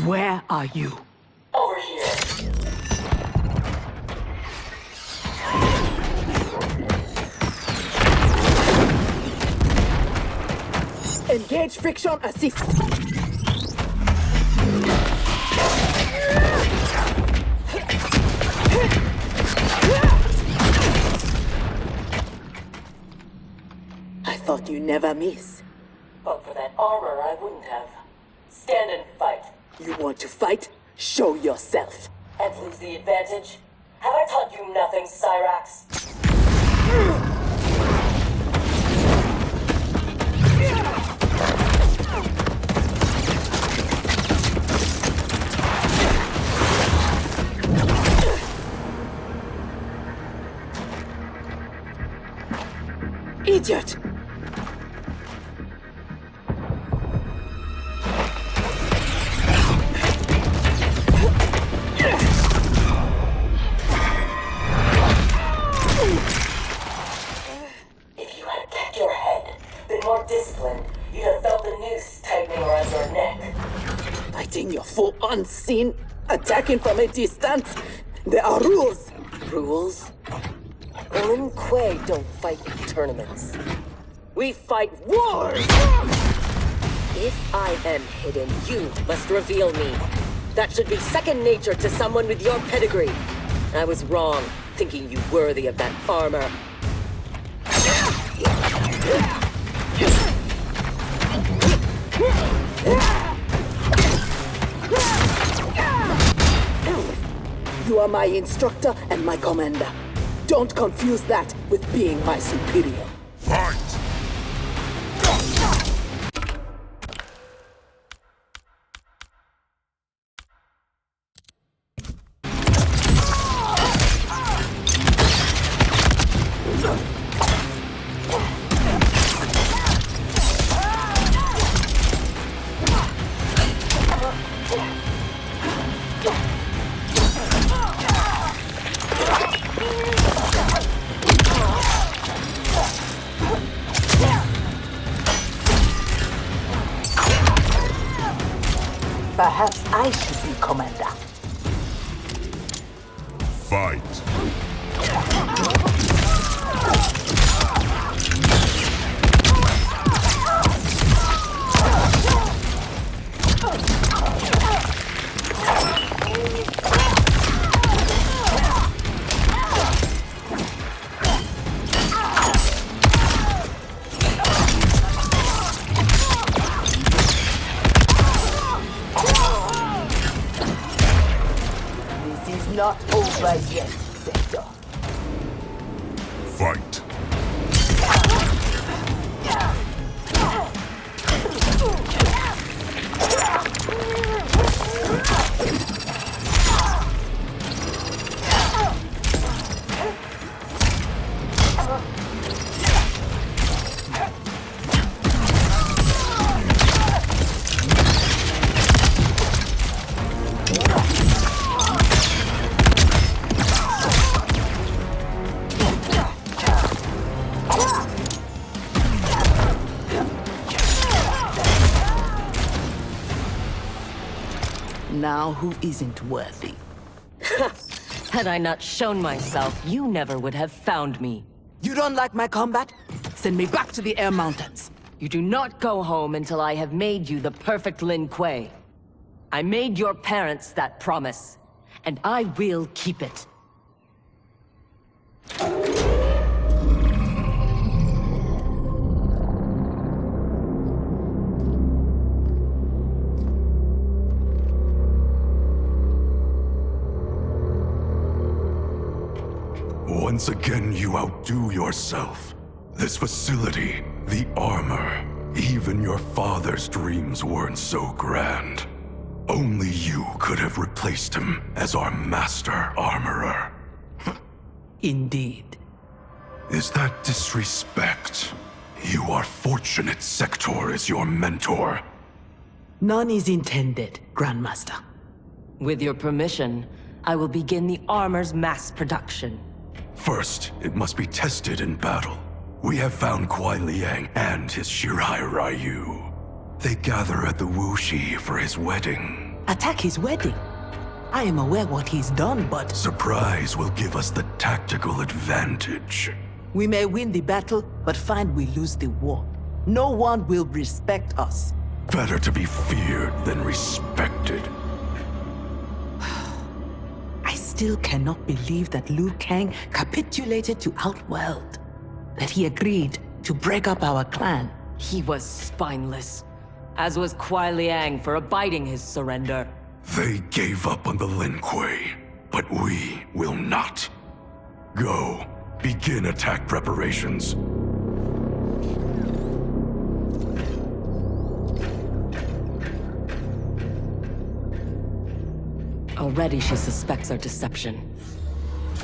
Where are you? Over here. Engage friction assist. I thought you never miss. But for that armor, I wouldn't have. Stand and fight. You want to fight? Show yourself. And lose the advantage? Have I taught you nothing, Cyrax? Idiot! If you had kept your head, been more disciplined, you'd have felt the noose tightening around your neck. Fighting your foe unseen, attacking from a distance. There are rules. Rules? Lin Kuei don't fight in tournaments. We fight wars! If I am hidden, you must reveal me. That should be second nature to someone with your pedigree. I was wrong, thinking you worthy of that armor. You are my instructor and my commander. Don't confuse that with being my superior. Fight! Perhaps I should be commander. Fight! Not over yet, Sector. Fight! Now who isn't worthy? Had I not shown myself, you never would have found me. You don't like my combat? Send me back to the Air Mountains. You do not go home until I have made you the perfect Lin Kuei. I made your parents that promise, and I will keep it. Once again, you outdo yourself. This facility, the armor, even your father's dreams weren't so grand. Only you could have replaced him as our master armorer. Indeed. Is that disrespect? You are fortunate Sector is your mentor. None is intended, Grandmaster. With your permission, I will begin the armor's mass production. First, it must be tested in battle. We have found Kuai Liang and his Shirai Ryu. They gather at the Wuxi for his wedding. Attack his wedding. I am aware what he's done, but Surprise will give us the tactical advantage. we may win the battle, but find we lose the war. No one will respect us. Better to be feared than respected. I still cannot believe that Liu Kang capitulated to Outworld. That he agreed to break up our clan. He was spineless, as was Kuai Liang for abiding his surrender. They gave up on the Lin Kuei, but we will not. Go, begin attack preparations. Already she suspects our deception.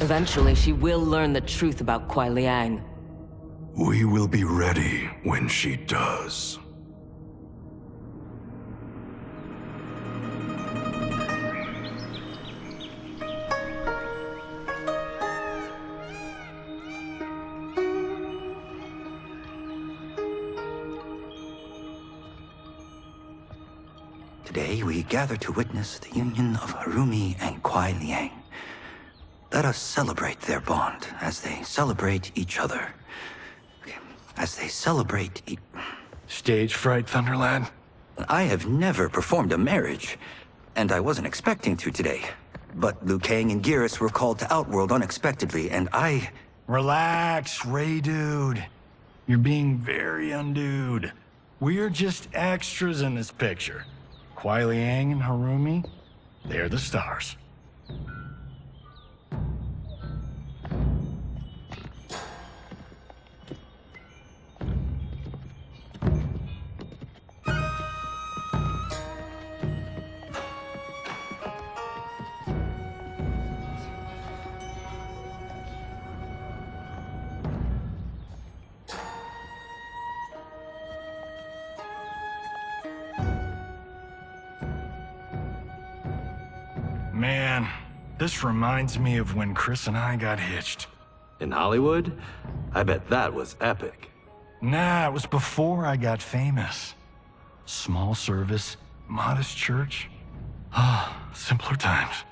Eventually, she will learn the truth about Kuai Liang. We will be ready when she does. Today we gather to witness the union of Harumi and Kuai Liang. Let us celebrate their bond as they celebrate each other. As they celebrate Stage fright, Thunderlad? I have never performed a marriage, and I wasn't expecting to today. But Liu Kang and Geras were called to Outworld unexpectedly, and I... Relax, Ray dude. You're being very undude. We're just extras in this picture. Kuai Liang and Harumi, they're the stars. Man, this reminds me of when Chris and I got hitched. In Hollywood? I bet that was epic. Nah, it was before I got famous. Small service, modest church. Ah, simpler times.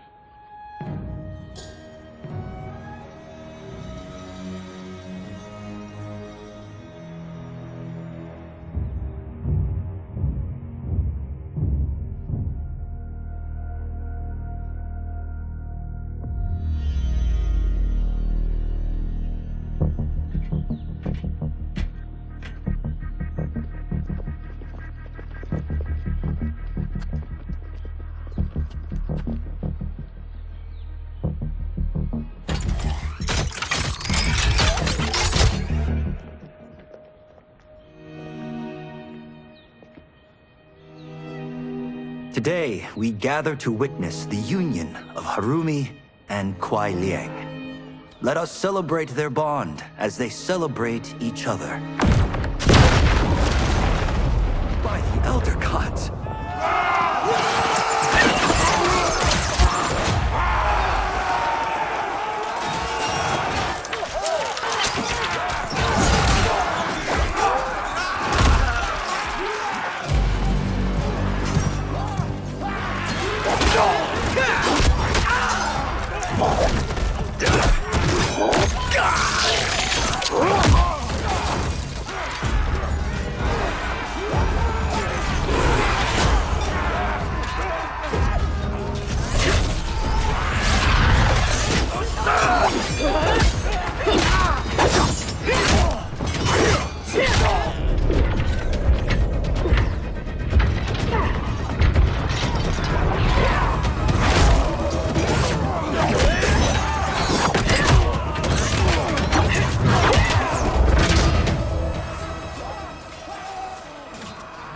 Today, we gather to witness the union of Harumi and Kuai Liang. Let us celebrate their bond as they celebrate each other. By the Elder Gods!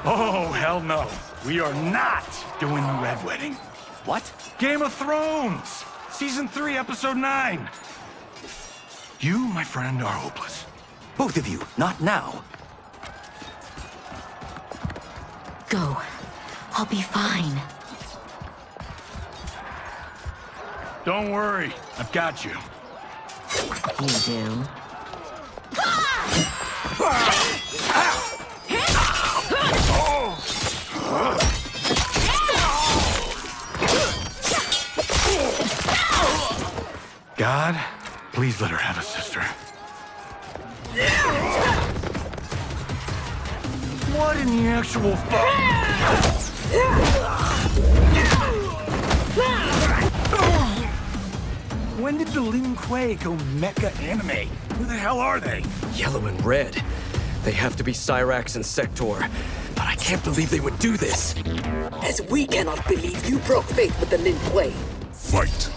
Oh, hell no. We are not doing the Red Wedding. What? Game of Thrones! Season 3, Episode 9. You, my friend, are hopeless. Both of you, not now. Go. I'll be fine. Don't worry, I've got you. You do. God, please let her have a sister. What in the actual fuck? When did the Lin Kuei go mecha anime? Who the hell are they? Yellow and red. They have to be Cyrax and Sector. But I can't believe they would do this. As we cannot believe you broke faith with the Lin Kuei. Fight!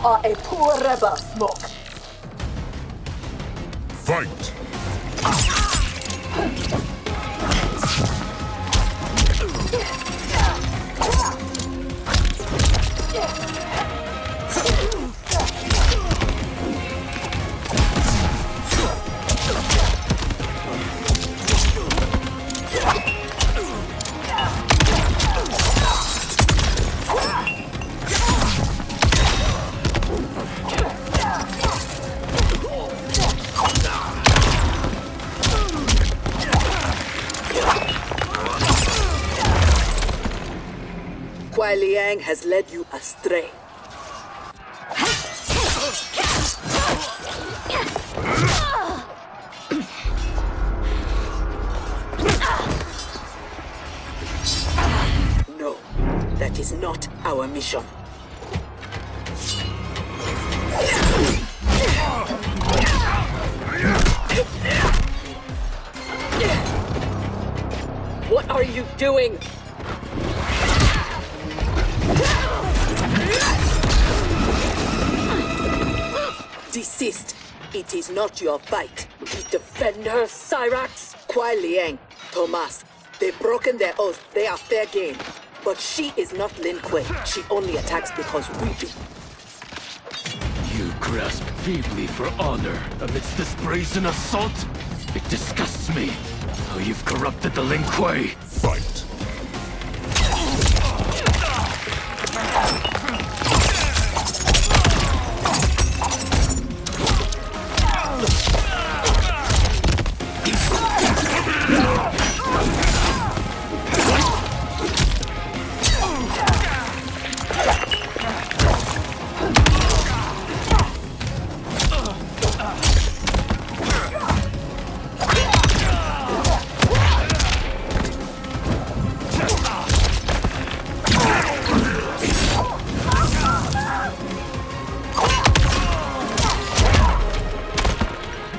Are a poor rebel, Smoke. Fight! Kuai Liang has led you astray. No, that is not our mission. What are you doing? Desist. It is not your fight. You defend her, Cyrax? Kuai Liang, Thomas, they've broken their oath. They are fair game. But she is not Lin Kuei. She only attacks because we do. You grasp feebly for honor amidst this brazen assault? It disgusts me how you've corrupted the Lin Kuei. Fight!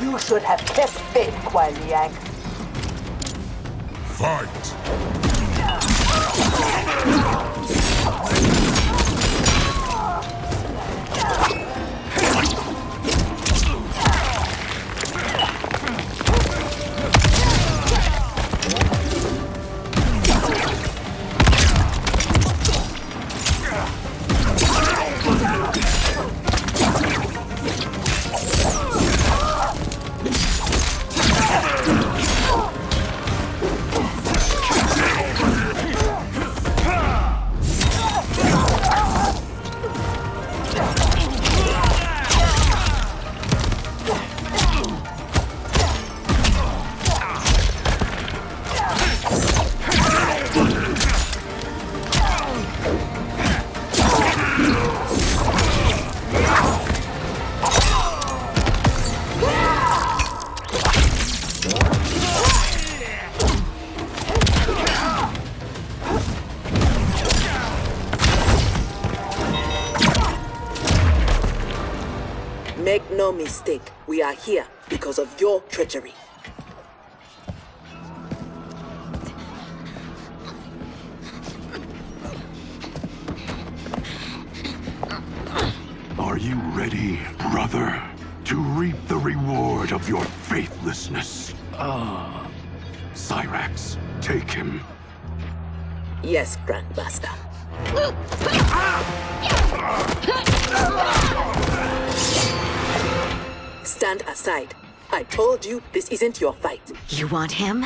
You should have kept faith, Kuai Liang. Fight! Make no mistake, we are here because of your treachery. Are you ready, brother, to reap the reward of your faithlessness? Cyrax, take him. Yes, Grandmaster. Stand aside. I told you this isn't your fight. You want him?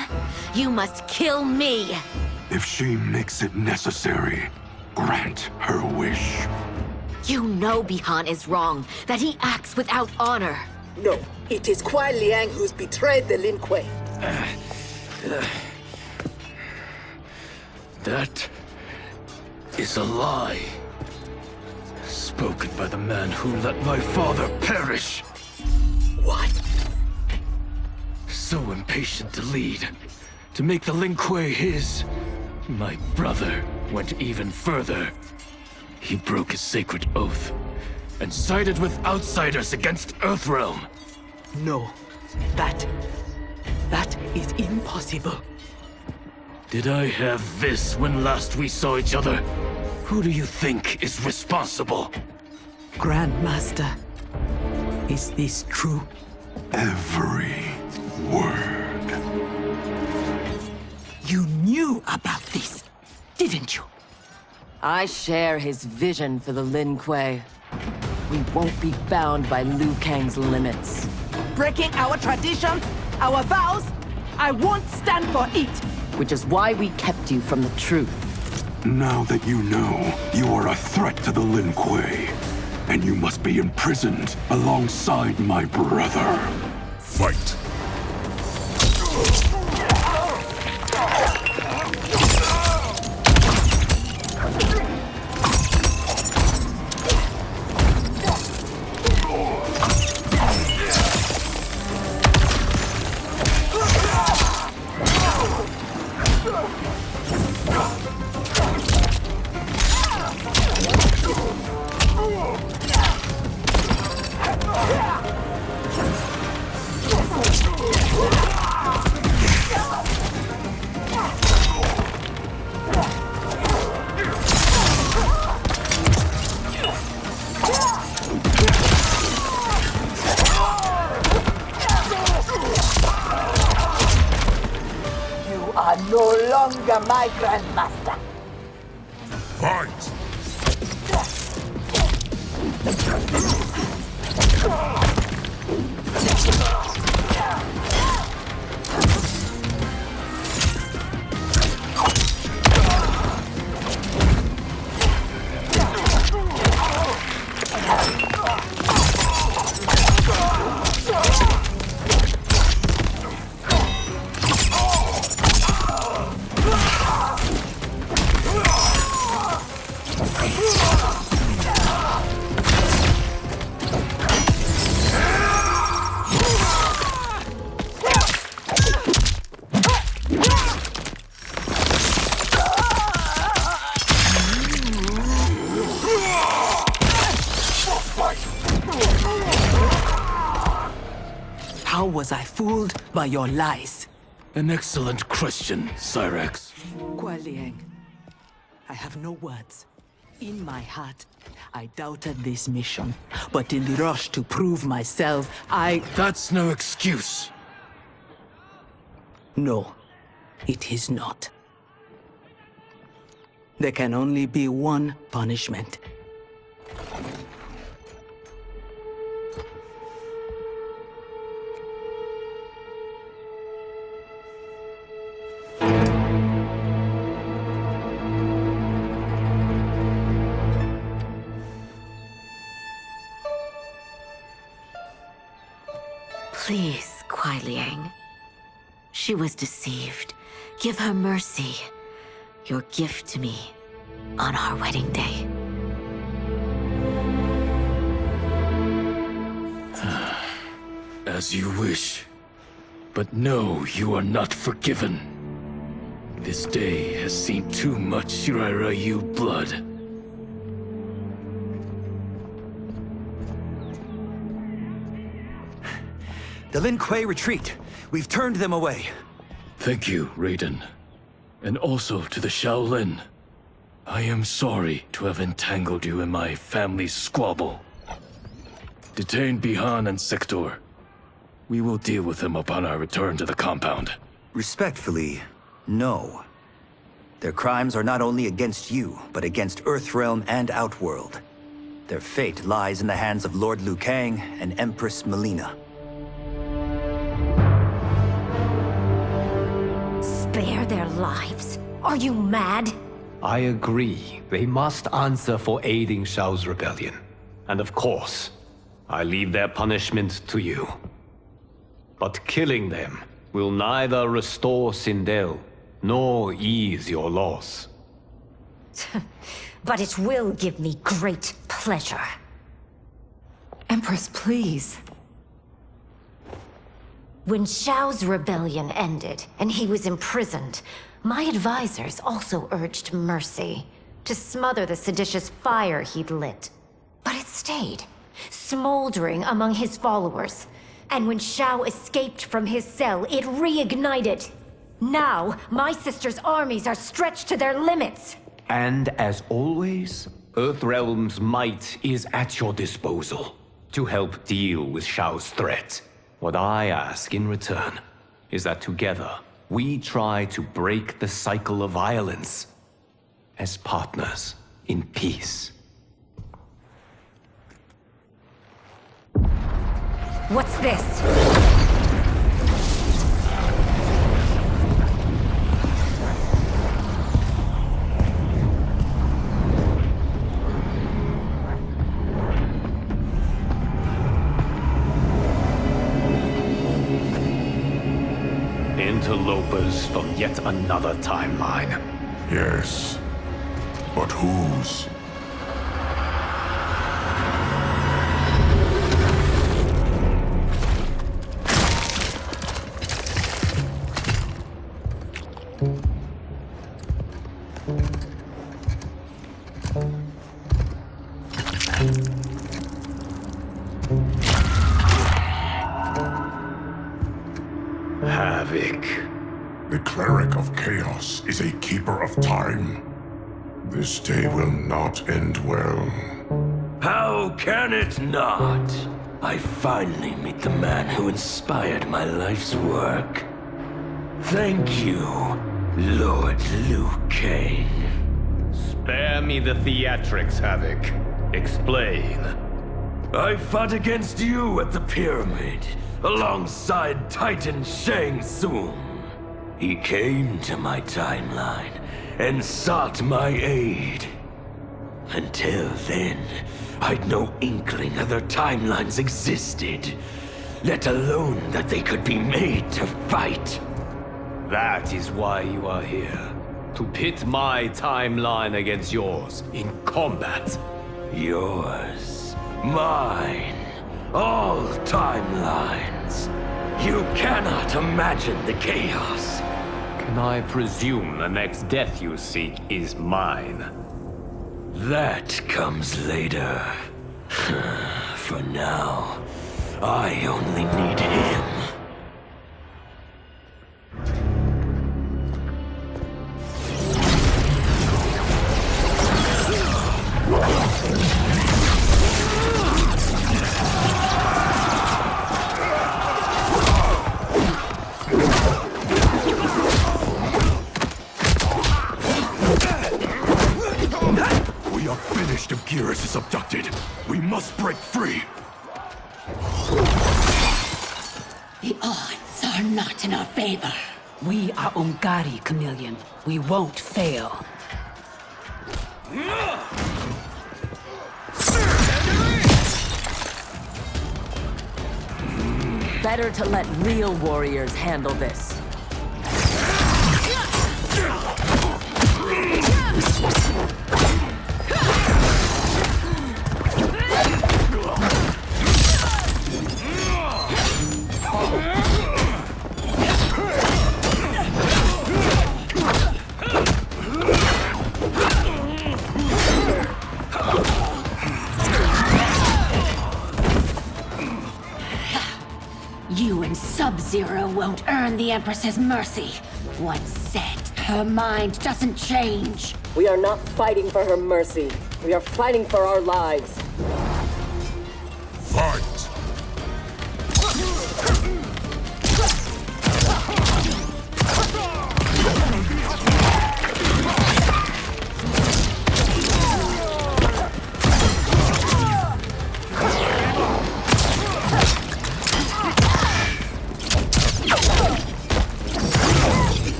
You must kill me! If she makes it necessary, grant her wish. You know Bihan is wrong, that he acts without honor. No, it is Kuai Liang who's betrayed the Lin Kuei. That is a lie. Spoken by the man who let my father perish. What? So impatient to lead, to make the Lin Kuei his. My brother went even further. He broke his sacred oath and sided with outsiders against Earthrealm. No, that is impossible. Did I have this when last we saw each other? Who do you think is responsible? Grandmaster, is this true? Every word. You knew about this, didn't you? I share his vision for the Lin Kuei. We won't be bound by Liu Kang's limits. Breaking our traditions, our vows, I won't stand for it. Which is why we kept you from the truth. Now that you know, you are a threat to the Lin Kuei, and you must be imprisoned alongside my brother. Fight! No longer my grandmaster. Fight! How was I fooled by your lies? An excellent question, Cyrax. Kuai Liang, I have no words. In my heart, I doubted this mission, but in the rush to prove myself, That's no excuse. No, it is not. There can only be one punishment. Please, Kuai Liang. She was deceived. Give her mercy. Your gift to me on our wedding day. As you wish. But no, you are not forgiven. This day has seen too much Shirairyu blood. The Lin Kuei retreat. We've turned them away. Thank you, Raiden. And also to the Shaolin. I am sorry to have entangled you in my family's squabble. Detain Bihan and Sector. We will deal with them upon our return to the compound. Respectfully, no. Their crimes are not only against you, but against Earthrealm and Outworld. Their fate lies in the hands of Lord Liu Kang and Empress Melina. Spare their lives? Are you mad? I agree. They must answer for aiding Shao's rebellion. And of course, I leave their punishment to you. But killing them will neither restore Sindel, nor ease your loss. But it will give me great pleasure. Empress, please. When Shao's rebellion ended, and he was imprisoned, my advisors also urged mercy, to smother the seditious fire he'd lit. But it stayed, smoldering among his followers. And when Shao escaped from his cell, it reignited. Now, my sister's armies are stretched to their limits. And as always, Earthrealm's might is at your disposal to help deal with Shao's threat. What I ask in return is that together, we try to break the cycle of violence as partners in peace. What's this? Interlopers from yet another timeline. Yes. But whose? Havoc. The Cleric of Chaos is a keeper of time. This day will not end well. How can it not? I finally meet the man who inspired my life's work. Thank you, Lord Liu Kang. Spare me the theatrics, Havoc. Explain. I fought against you at the pyramid, alongside Titan Shang Tsung. He came to my timeline and sought my aid. Until then, I'd no inkling other timelines existed, let alone that they could be made to fight. That is why you are here. To pit my timeline against yours in combat. Yours, mine, all timelines. You cannot imagine the chaos. Can I presume the next death you seek is mine? That comes later. For now, I only need him. If Geras is abducted, we must break free. The odds are not in our favor. We are Ungari, Chameleon. We won't fail. Better to let real warriors handle this. You and Sub-Zero won't earn the Empress's mercy. Once set, her mind doesn't change. We are not fighting for her mercy. We are fighting for our lives. Fight!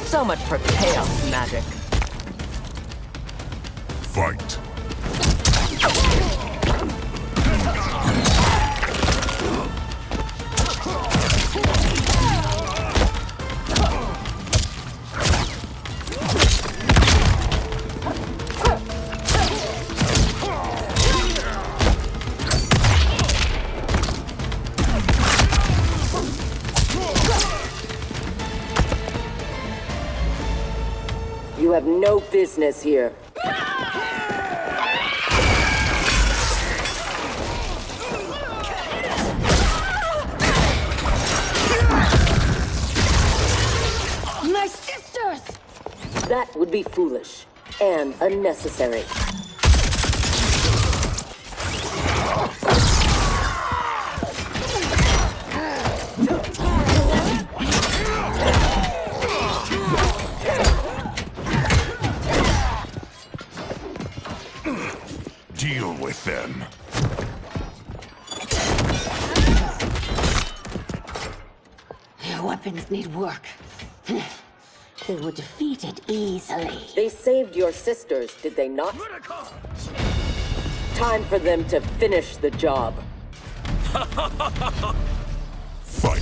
So much for chaos magic. Fight! You have no business here. My sisters! That would be foolish and unnecessary. Deal with them. Their weapons need work. They were defeated easily. They saved your sisters, did they not? Time for them to finish the job. Fight!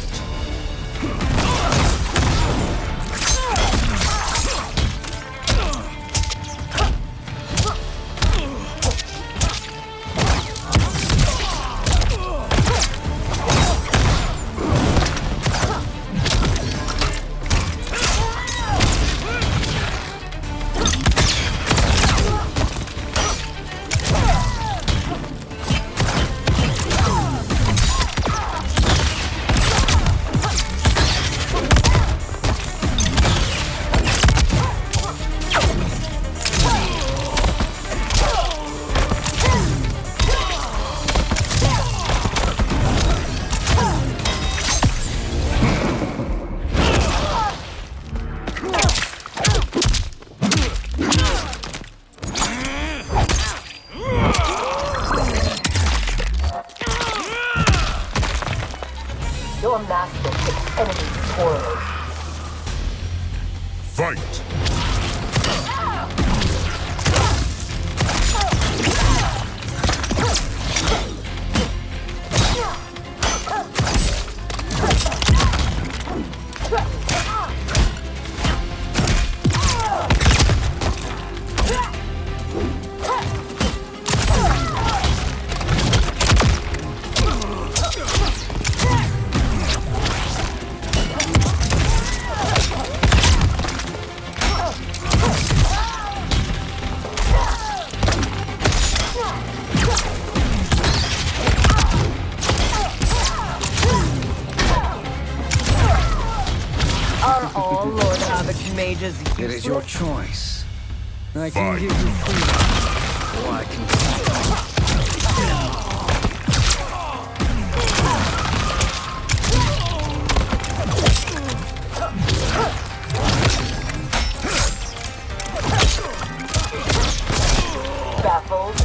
Your master picks enemies poorly. Fight! Are all Lord Havoc mages useless? It is your choice. I can Fight. give you freedom, or I can... Baffled.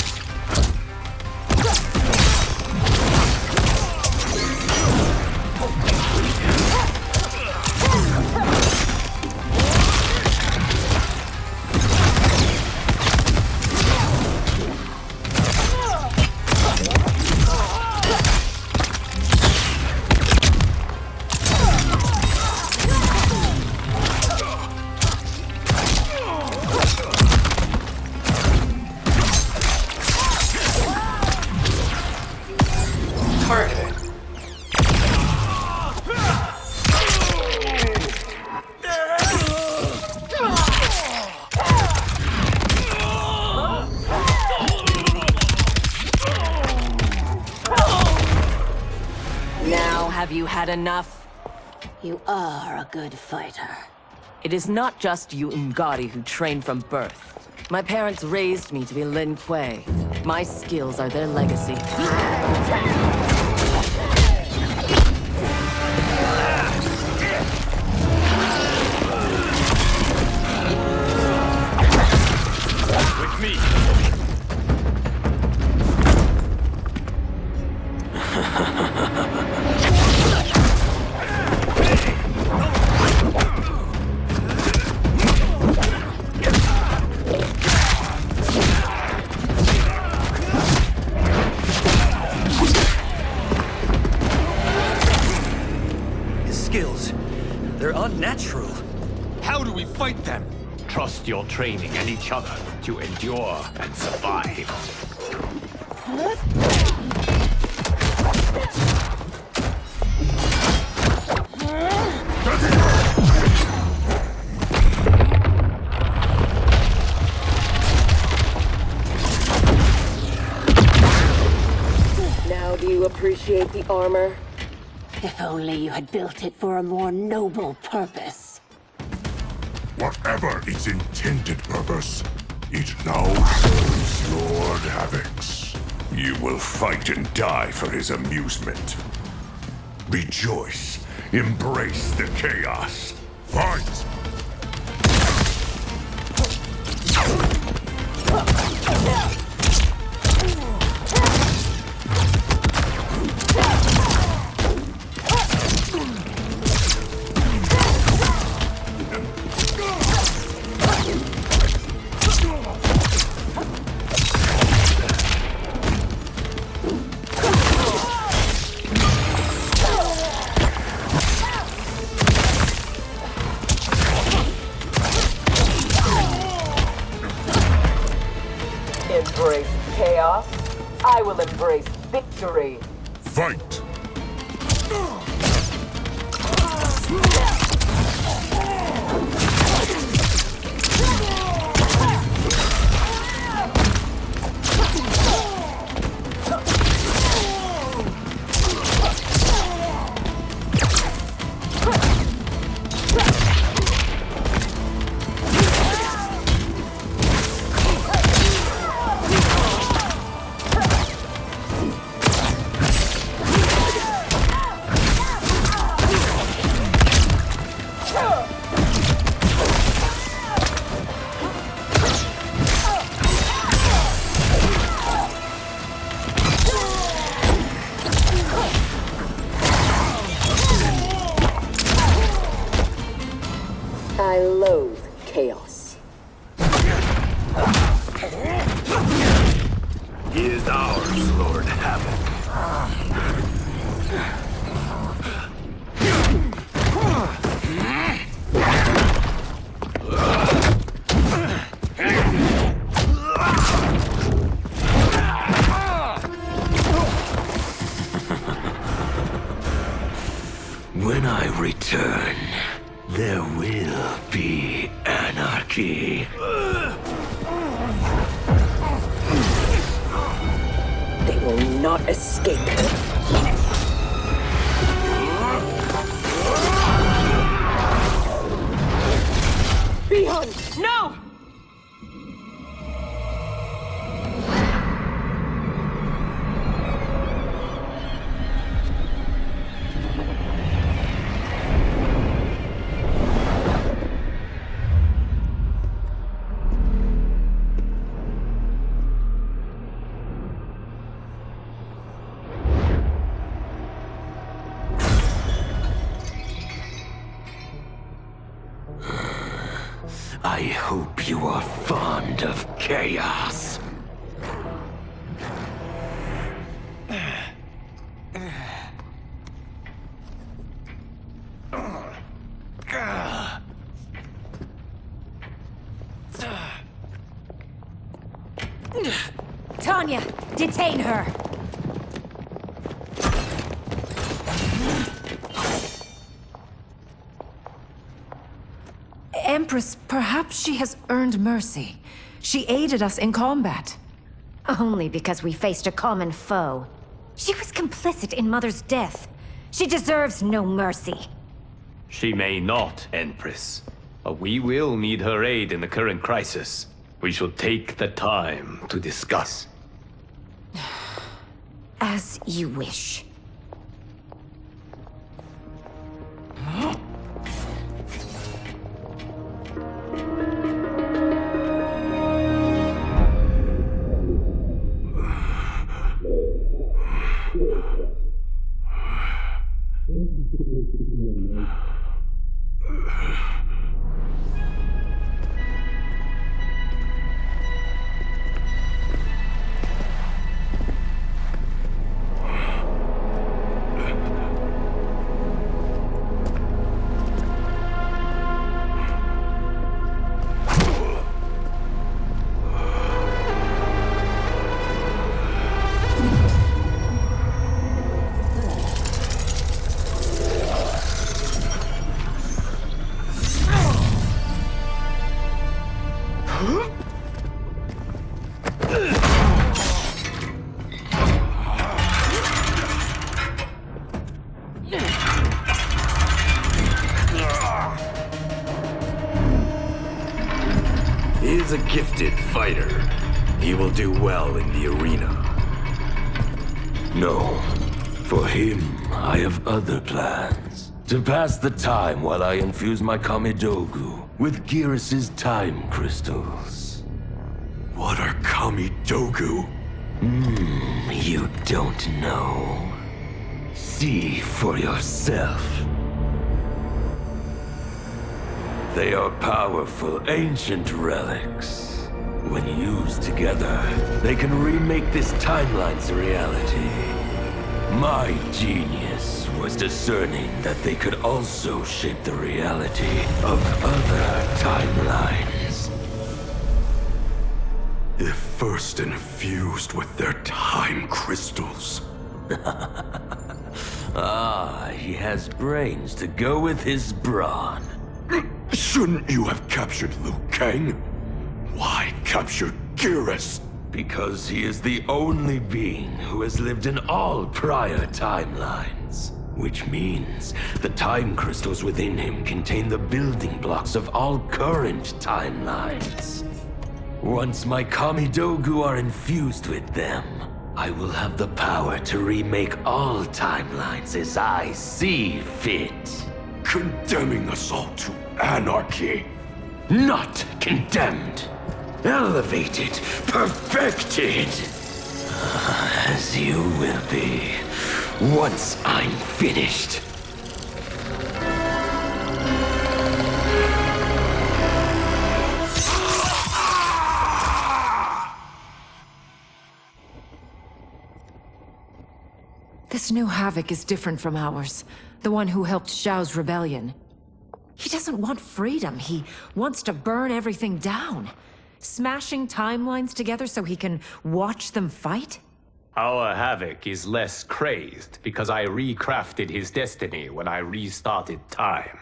have you had enough? You are a good fighter. It is not just you Ungari who train from birth. My parents raised me to be Lin Kuei. My skills are their legacy. With me! His skills, they're unnatural. How do we fight them? Trust your training and each other to endure and survive. Now do you appreciate the armor? If only you had built it for a more noble purpose. Whatever its intended purpose, it now serves Lord Havoc's. You will fight and die for his amusement. Rejoice. Embrace the chaos. Fight! Embrace chaos. I will embrace victory. Fight! I loathe chaos. He is ours, Lord Havoc. When I return, there will be anarchy. They will not escape. Beyond! No! I hope you are fond of chaos. Tanya, detain her! Empress, perhaps she has earned mercy. She aided us in combat. Only because we faced a common foe. She was complicit in Mother's death. She deserves no mercy. She may not, Empress. But we will need her aid in the current crisis. We shall take the time to discuss. As you wish. He is a gifted fighter. He will do well in the arena. No. For him, I have other plans. To pass the time while I infuse my Kamidogu with Gearus' time crystals. What are Kamidogu? You don't know. See for yourself. They are powerful, ancient relics. When used together, they can remake this timeline's reality. My genius was discerning that they could also shape the reality of other timelines. If first infused with their time crystals. He has brains to go with his brawn. Shouldn't you have captured Liu Kang? Why capture Gearus? Because he is the only being who has lived in all prior timelines. Which means the time crystals within him contain the building blocks of all current timelines. Once my Kamidogu are infused with them, I will have the power to remake all timelines as I see fit. Condemning us all to anarchy. Not condemned. Elevated, perfected. As you will be, once I'm finished. This new Havoc is different from ours. The one who helped Xiao's rebellion. He doesn't want freedom. He wants to burn everything down. Smashing timelines together so he can watch them fight? Our Havoc is less crazed because I recrafted his destiny when I restarted time.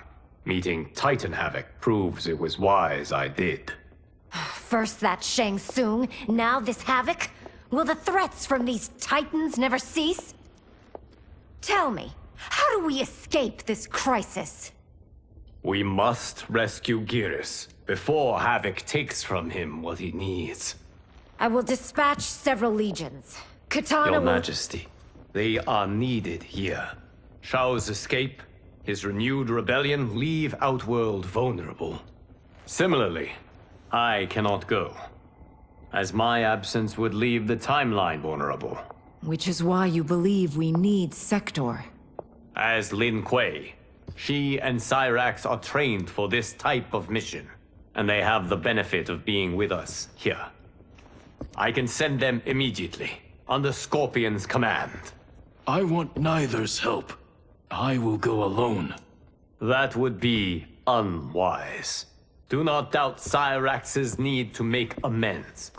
Meeting Titan Havoc proves it was wise I did. First that Shang Tsung, now this Havoc? Will the threats from these Titans never cease? Tell me, how do we escape this crisis? We must rescue Gearus before Havoc takes from him what he needs. I will dispatch several legions. Katana Your will... Majesty, they are needed here. Shao's escape, his renewed rebellion leave Outworld vulnerable. Similarly, I cannot go, as my absence would leave the timeline vulnerable. Which is why you believe we need Sector. As Lin Kuei, she and Cyrax are trained for this type of mission, and they have the benefit of being with us here. I can send them immediately, under Scorpion's command. I want neither's help. I will go alone. That would be unwise. Do not doubt Cyrax's need to make amends.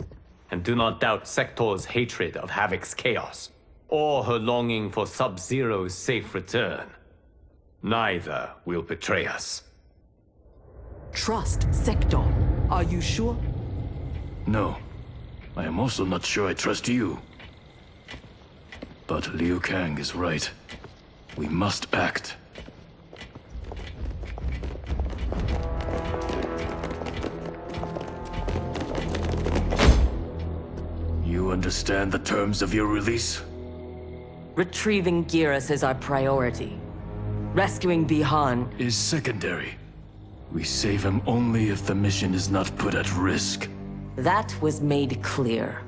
And do not doubt Sector's hatred of Havoc's chaos, or her longing for Sub-Zero's safe return. Neither will betray us. Trust Sector. Are you sure? No. I am also not sure I trust you. But Liu Kang is right. We must act. You understand the terms of your release? Retrieving Geras is our priority. Rescuing Bihan is secondary. We save him only if the mission is not put at risk. That was made clear.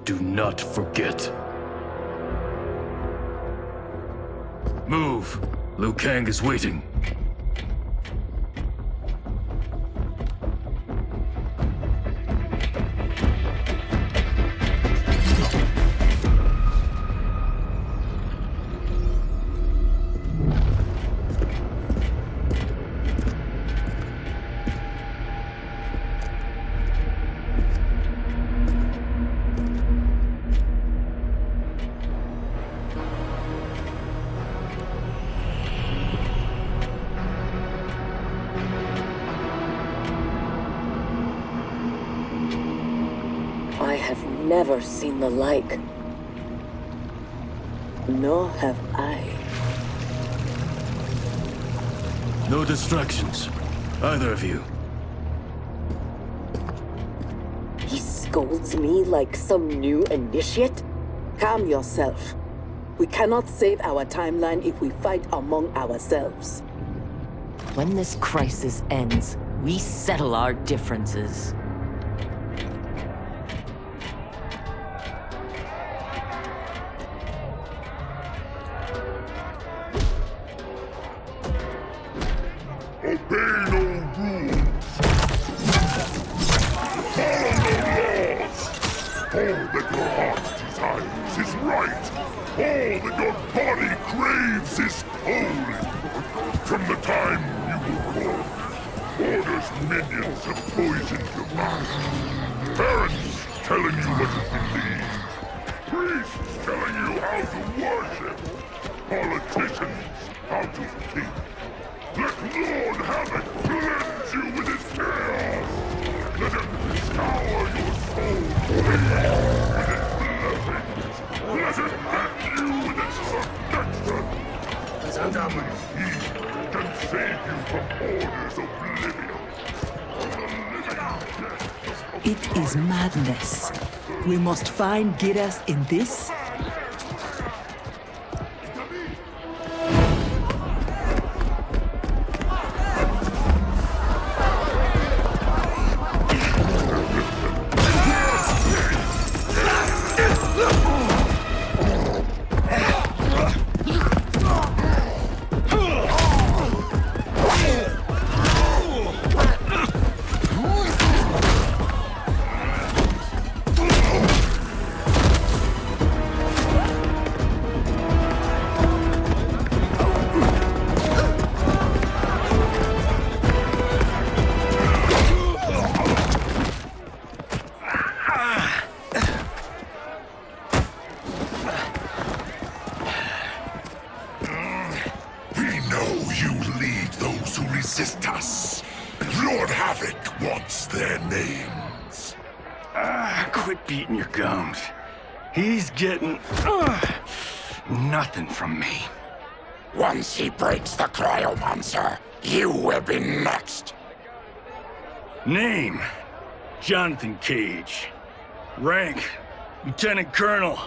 Do not forget. Move! Liu Kang is waiting. I have never seen the like. Nor have I. No distractions. Either of you. He scolds me like some new initiate? Calm yourself. We cannot save our timeline if we fight among ourselves. When this crisis ends, we settle our differences. Obey no rules. Follow no laws. All that your heart desires is right. All that your body craves is holy. From the time you were born, Order's minions have poisoned your mind. Parents telling you what to believe. Priests telling you how to worship. Politicians how to think. Let Lord Havoc cleanse you with his chaos! Let him scour your soul with his blessings! Let him hand you with his protection! Only he can save you from Order's oblivion! It is madness. We must find Geras in this. Resist us. Lord Havoc wants their names. Quit beating your gums. He's getting nothing from me. Once he breaks the cryomonster, you will be next. Name: Jonathan Cage. Rank: Lieutenant Colonel.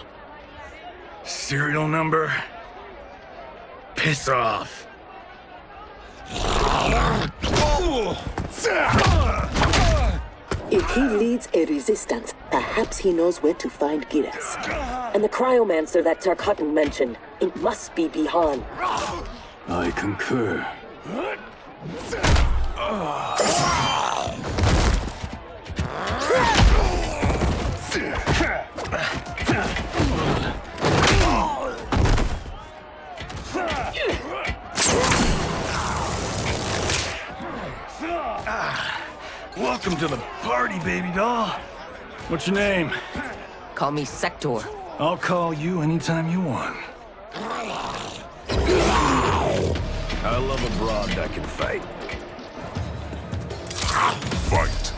Serial number: piss off. If he leads a resistance, perhaps he knows where to find Geras. And the cryomancer that Tarkatan mentioned, it must be Bihan. I concur. Welcome to the party, baby doll. What's your name? Call me Sector. I'll call you anytime you want. I love a broad that can fight. Fight.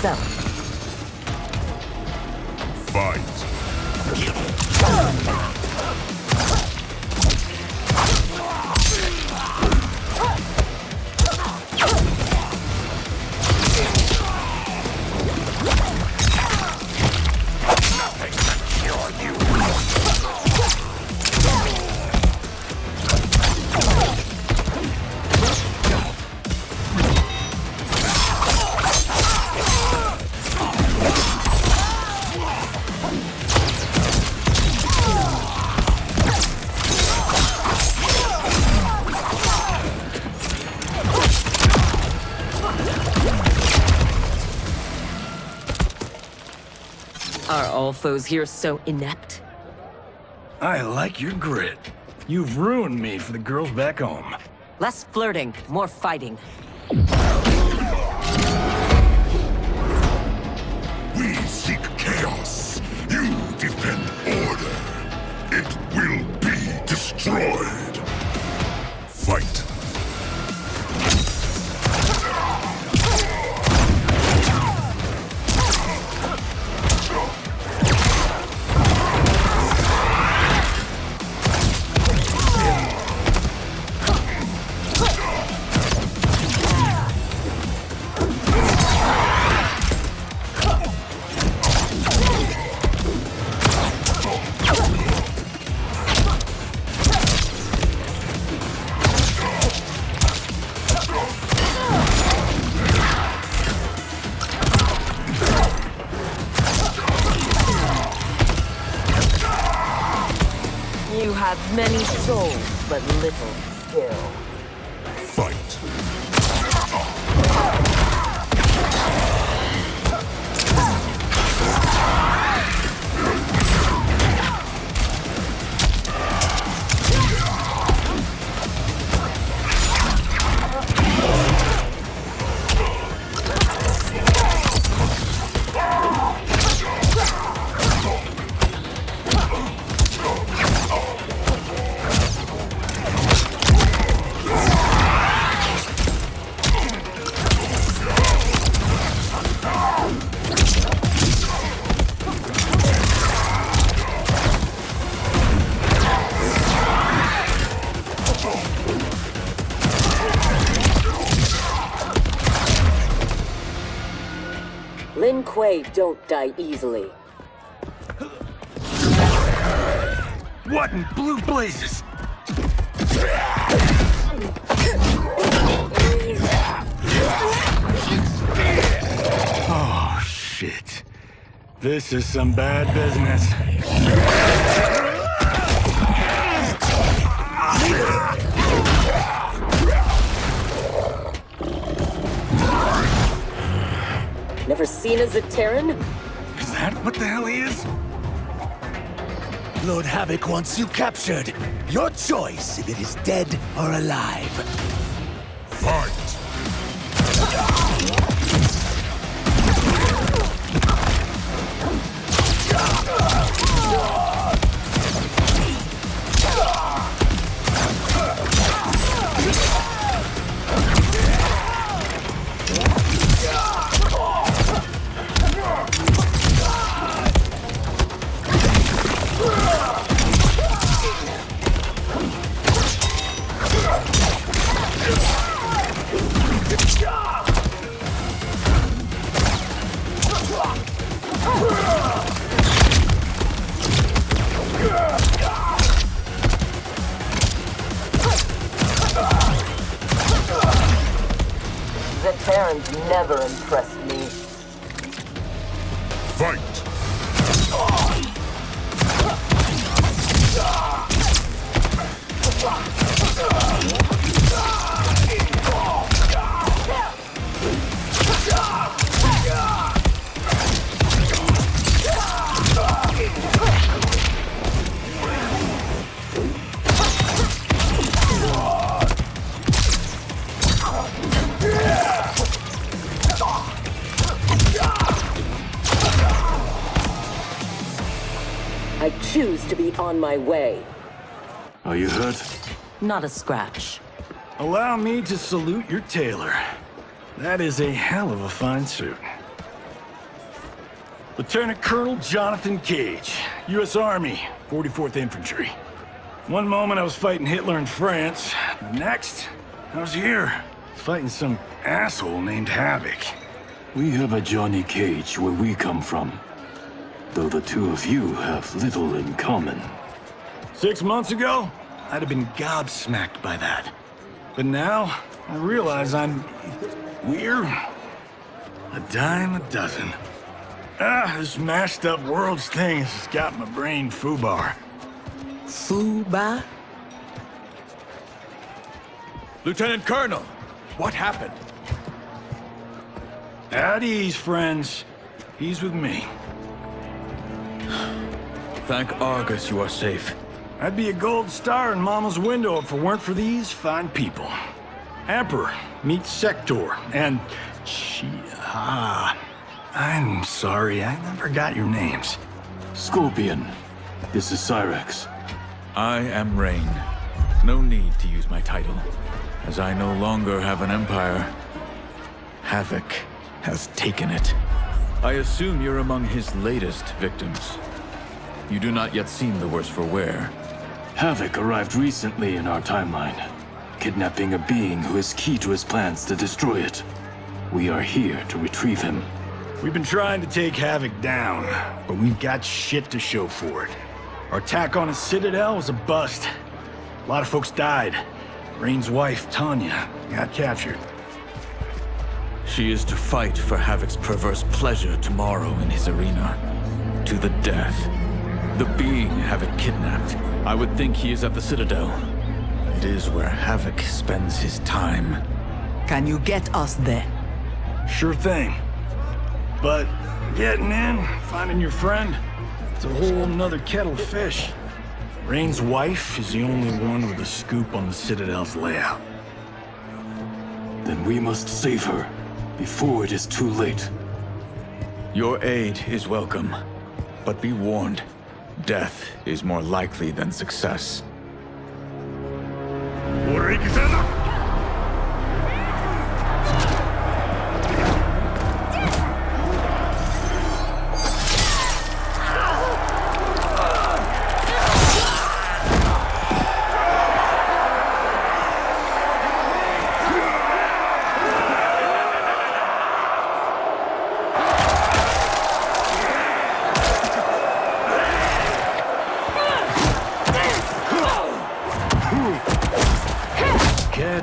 yourself. Fight. Are all foes here so inept? I like your grit. You've ruined me for the girls back home. Less flirting, more fighting. We seek chaos. You defend order. It will be destroyed. Fight. You have many souls, but little skill. Fight. Lin Kuei don't die easily. What in blue blazes? Oh, shit. This is some bad business. Never seen a Zaterran? Is that what the hell he is? Lord Havoc wants you captured. Your choice if it is dead or alive. Fight. Zaterrans never impressed me. Fight. I choose to be on my way. Are you hurt? Not a scratch. Allow me to salute your tailor. That is a hell of a fine suit. Lieutenant Colonel Jonathan Cage, U.S. Army, 44th Infantry. One moment I was fighting Hitler in France. The next, I was here, fighting some asshole named Havoc. We have a Johnny Cage where we come from. Though the two of you have little in common. 6 months ago, I'd have been gobsmacked by that. But now, I realize I'm weird. A dime a dozen. This mashed up worlds thing has got my brain foobar. Foobar? Lieutenant Colonel, what happened? At ease, friends. He's with me. Thank Argus you are safe. I'd be a gold star in Mama's window if it weren't for these fine people. Emperor meets Sector, and I'm sorry, I never got your names. Scorpion, this is Cyrax. I am Rain. No need to use my title, as I no longer have an empire. Havoc has taken it. I assume you're among his latest victims. You do not yet seem the worse for wear. Havoc arrived recently in our timeline, kidnapping a being who is key to his plans to destroy it. We are here to retrieve him. We've been trying to take Havoc down, but we've got shit to show for it. Our attack on his citadel was a bust. A lot of folks died. Rain's wife, Tanya, got captured. She is to fight for Havoc's perverse pleasure tomorrow in his arena. To the death. The being Havoc kidnapped. I would think he is at the Citadel. It is where Havoc spends his time. Can you get us there? Sure thing. But getting in, finding your friend, it's a whole nother kettle of fish. Rain's wife is the only one with a scoop on the Citadel's layout. Then we must save her, before it is too late. Your aid is welcome, but be warned, death is more likely than success.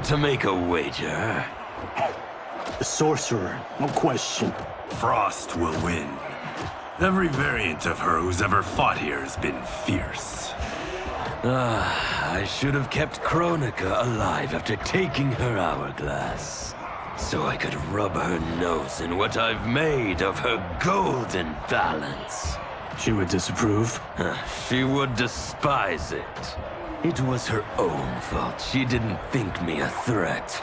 To make a wager? The sorcerer, no question. Frost will win. Every variant of her who's ever fought here has been fierce. I should have kept Kronika alive after taking her hourglass. So I could rub her nose in what I've made of her golden balance. She would disapprove? She would despise it. It was her own fault. She didn't think me a threat.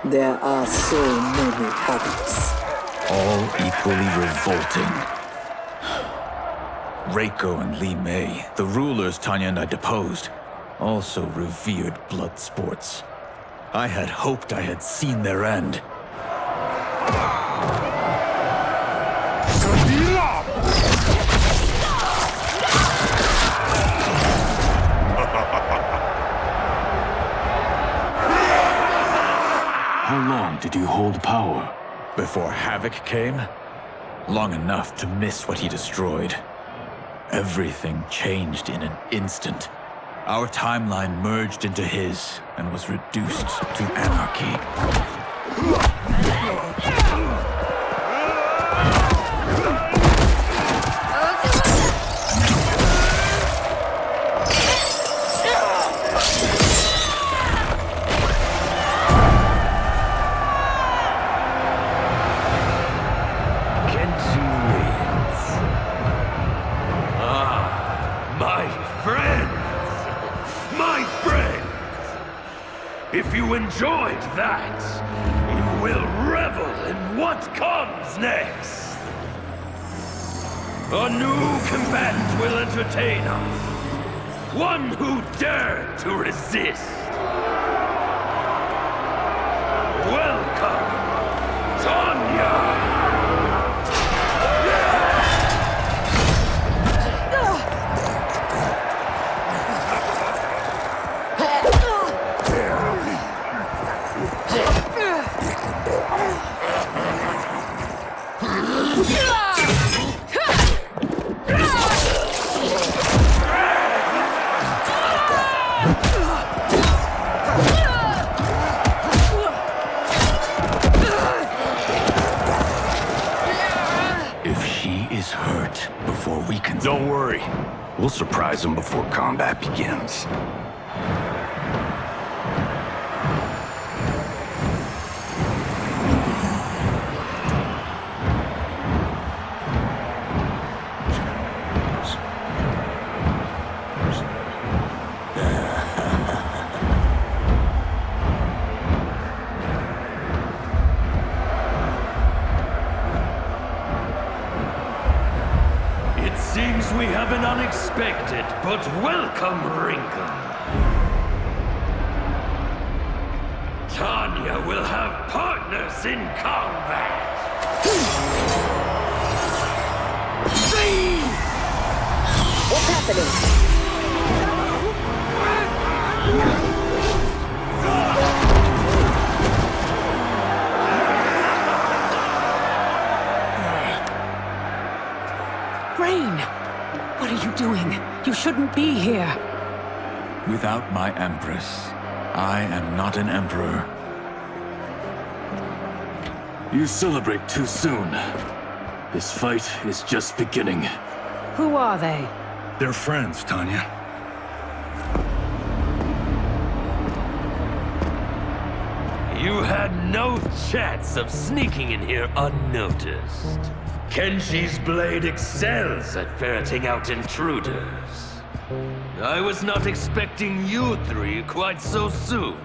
There are so many Havocs. All equally revolting. Reiko and Li Mei, the rulers Tanya and I deposed, also revered blood sports. I had hoped I had seen their end. How long did you hold power? Before Havoc came? Long enough to miss what he destroyed. Everything changed in an instant. Our timeline merged into his and was reduced to anarchy. If you enjoyed that, you will revel in what comes next. A new combatant will entertain us. One who dared to resist. Welcome, Tanya! Don't worry. We'll surprise them before combat begins. Seems we have an unexpected but welcome wrinkle. Tanya will have partners in combat. What's happening? Rain! What are you doing? You shouldn't be here. Without my Empress, I am not an Emperor. You celebrate too soon. This fight is just beginning. Who are they? They're friends, Tanya. You had no chance of sneaking in here unnoticed. Kenshi's blade excels at ferreting out intruders. I was not expecting you three quite so soon.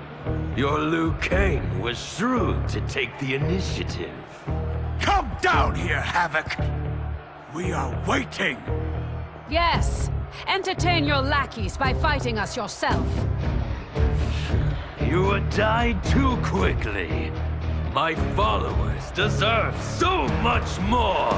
Your Liu Kang was shrewd to take the initiative. Come down here, Havoc! We are waiting! Yes! Entertain your lackeys by fighting us yourself. You died too quickly. My followers deserve so much more!